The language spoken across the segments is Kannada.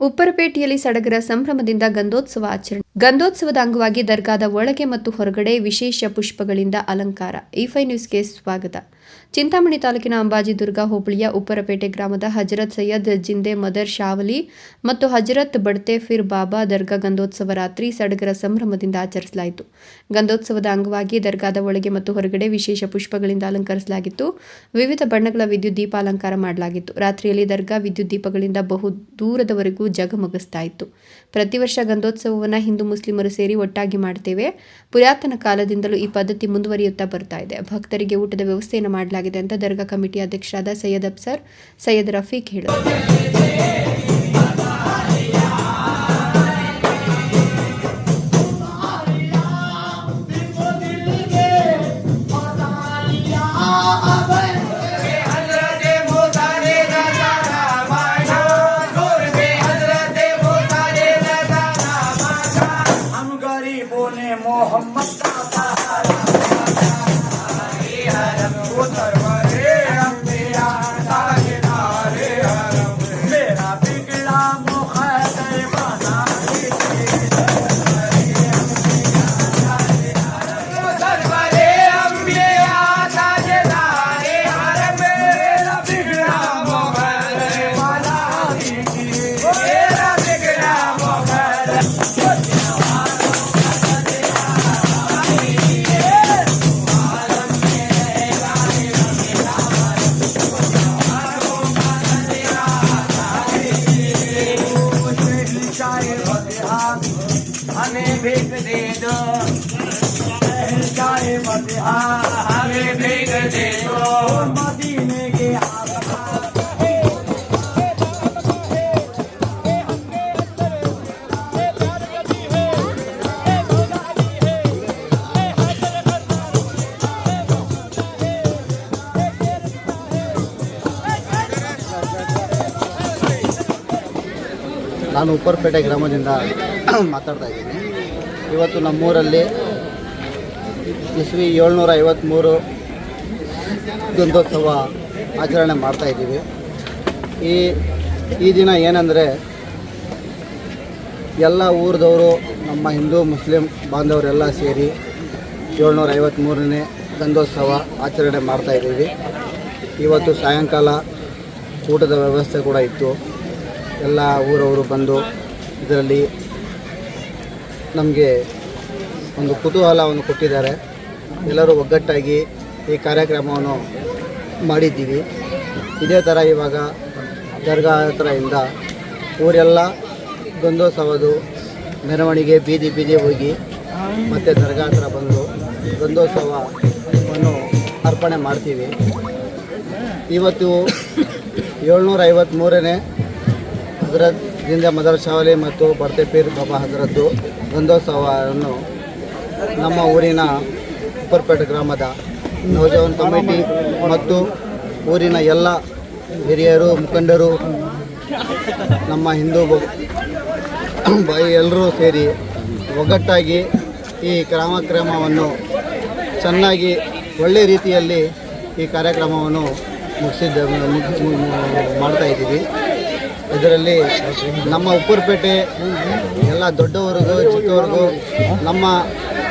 ಉಪ್ಪರಪೇಟೆಯಲ್ಲಿ ಸಡಗರ ಸಂಭ್ರಮದಿಂದ ಗಂಧೋತ್ಸವ ಆಚರಣೆ. ಗಂಧೋತ್ಸವದ ಅಂಗವಾಗಿ ದರ್ಗಾದ ಒಳಗೆ ಮತ್ತು ಹೊರಗಡೆ ವಿಶೇಷ ಪುಷ್ಪಗಳಿಂದ ಅಲಂಕಾರ. E5 ನ್ಯೂಸ್ಗೆ ಸ್ವಾಗತ. ಚಿಂತಾಮಣಿ ತಾಲೂಕಿನ ಅಂಬಾಜಿ ದುರ್ಗಾ ಹೋಬಳಿಯ ಉಪ್ಪರಪೇಟೆ ಗ್ರಾಮದ ಹಜರತ್ ಸೈಯದ್ ಜಿಂದೆ ಮದರ್ ಶಾವಲಿ ಮತ್ತು ಹಜರತ್ ಬಡ್ತೆ ಫಿರ್ ಬಾಬಾ ದರ್ಗಾ ಗಂಧೋತ್ಸವ ರಾತ್ರಿ ಸಡಗರ ಸಂಭ್ರಮದಿಂದ ಆಚರಿಸಲಾಯಿತು. ಗಂಧೋತ್ಸವದ ಅಂಗವಾಗಿ ದರ್ಗಾದ ಒಳಗೆ ಮತ್ತು ಹೊರಗಡೆ ವಿಶೇಷ ಪುಷ್ಪಗಳಿಂದ ಅಲಂಕರಿಸಲಾಗಿತ್ತು. ವಿವಿಧ ಬಣ್ಣಗಳ ವಿದ್ಯುತ್ ದೀಪ ಅಲಂಕಾರ ಮಾಡಲಾಗಿತ್ತು. ರಾತ್ರಿಯಲ್ಲಿ ದರ್ಗಾ ವಿದ್ಯುತ್ ದೀಪಗಳಿಂದ ಬಹು ದೂರದವರೆಗೂ ಜಗಮಗಿಸ್ತಾ ಇತ್ತು. ಪ್ರತಿ ವರ್ಷ ಗಂಧೋತ್ಸವವನ್ನು ಹಿಂದೂ ಮುಸ್ಲಿಮರು ಸೇರಿ ಒಟ್ಟಾಗಿ ಮಾಡ್ತೇವೆ. ಪುರಾತನ ಕಾಲದಿಂದಲೂ ಈ ಪದ್ಧತಿ ಮುಂದುವರಿಯುತ್ತಾ ಬರ್ತಾ ಇದೆ. ಭಕ್ತರಿಗೆ ಊಟದ ವ್ಯವಸ್ಥೆಯನ್ನು ಮಾಡಲಾಗಿದೆ ಅಂತ ದರ್ಗಾ ಕಮಿಟಿ ಅಧ್ಯಕ್ಷರಾದ ಸೈಯದ್ ಅಫ್ಸರ್ ಸೈಯದ್ ರಫೀಕ್ ಹೇಳಿದರು. हमें भीख दे दो, चाहे मदिहा हमें भीख दे दो, मदीने के ನಾನು ಉಪ್ಪರಪೇಟೆ ಗ್ರಾಮದಿಂದ ಮಾತಾಡ್ತಾ ಇದ್ದೀನಿ. ಇವತ್ತು ನಮ್ಮೂರಲ್ಲಿ ಇಸ್ವಿ 753 ಗಂಧೋತ್ಸವ ಆಚರಣೆ ಮಾಡ್ತಾಯಿದ್ದೀವಿ. ಈ ದಿನ ಏನಂದರೆ ಎಲ್ಲ ಊರದವರು ನಮ್ಮ ಹಿಂದೂ ಮುಸ್ಲಿಂ ಬಾಂಧವರೆಲ್ಲ ಸೇರಿ 753ನೇ ಗಂಧೋತ್ಸವ ಆಚರಣೆ ಮಾಡ್ತಾಯಿದ್ದೀವಿ. ಇವತ್ತು ಸಾಯಂಕಾಲ ಊಟದ ವ್ಯವಸ್ಥೆ ಕೂಡ ಇತ್ತು. ಎಲ್ಲ ಊರವರು ಬಂದು ಇದರಲ್ಲಿ ನಮಗೆ ಒಂದು ಕುತೂಹಲವನ್ನು ಕೊಟ್ಟಿದ್ದಾರೆ. ಎಲ್ಲರೂ ಒಗ್ಗಟ್ಟಾಗಿ ಈ ಕಾರ್ಯಕ್ರಮವನ್ನು ಮಾಡಿದ್ದೀವಿ. ಇದೇ ಥರ ಇವಾಗ ದರ್ಗಾ ಹತ್ರದಿಂದ ಊರೆಲ್ಲ ಗಂಧೋತ್ಸವದ ಮೆರವಣಿಗೆ ಬೀದಿ ಬೀದಿ ಹೋಗಿ ಮತ್ತು ದರ್ಗಾ ಹತ್ರ ಬಂದು ಗಂಧೋತ್ಸವವನ್ನು ಅರ್ಪಣೆ ಮಾಡ್ತೀವಿ. ಇವತ್ತು 753ನೇ ಹಜರತ್ ಜಿಂದೆ ಮದರ್ ಶಾವಲಿ ಮತ್ತು ಬಡ್ತೆ ಫಿರ್ ಬಾಬಾ ಹಜರದ್ದು ಗಂಧೋತ್ಸವವನ್ನು ನಮ್ಮ ಊರಿನ ಉಪ್ಪರಪೇಟೆ ಗ್ರಾಮದ ನವಜವಾನ್ ಕಮಿಟಿ ಮತ್ತು ಊರಿನ ಎಲ್ಲ ಹಿರಿಯರು ಮುಖಂಡರು ನಮ್ಮ ಹಿಂದೂ ಬಾಯಿ ಎಲ್ಲರೂ ಸೇರಿ ಒಗ್ಗಟ್ಟಾಗಿ ಈ ಕಾರ್ಯಕ್ರಮವನ್ನು ಚೆನ್ನಾಗಿ ಒಳ್ಳೆಯ ರೀತಿಯಲ್ಲಿ ಈ ಕಾರ್ಯಕ್ರಮವನ್ನು ಮಾಡ್ತಾಯಿದ್ದೀವಿ. ಇದರಲ್ಲಿ ನಮ್ಮ ಉಪ್ಪರಪೇಟೆ ಎಲ್ಲ ದೊಡ್ಡವರಿಗೂ ಚಿಕ್ಕವರಿಗೂ ನಮ್ಮ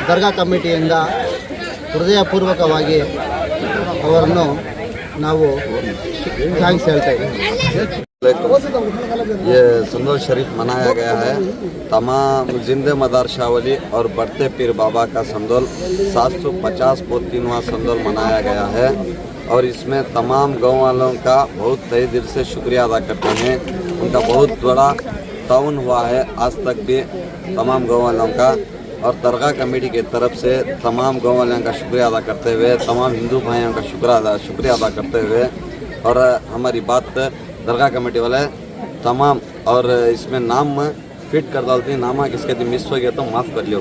ದರ್ಗಾ ಕಮಿಟಿಯಿಂದ ಹೃದಯಪೂರ್ವಕವಾಗಿ ಅವರನ್ನು ನಾವು ಥ್ಯಾಂಕ್ಸ್ ಹೇಳ್ತಾ ಇದ್ದೀವಿ. ये संदोल शरीफ मनाया गया है. तमाम जिंदे मदार शावली और बढ़ते पीर बाबा का संदोल 750 संदोल मनाया गया है और इसमें तमाम गाँव वालों का बहुत तहे दिल से शुक्रिया अदा करते हैं. उनका बहुत बड़ा ताउन हुआ है आज तक भी तमाम गाँव वालों का, और दरगाह कमेटी की तरफ से तमाम गाँव वालों का शुक्रिया अदा करते हुए, तमाम हिंदू भाइयों का शुक्रिया अदा करते हुए, और हमारी बात दरगाह कमेटी वाले तमाम और इसमें नाम फिट कर डालते हैं. नामा किसके दिन मिस हो गया तो माफ़ कर लियो.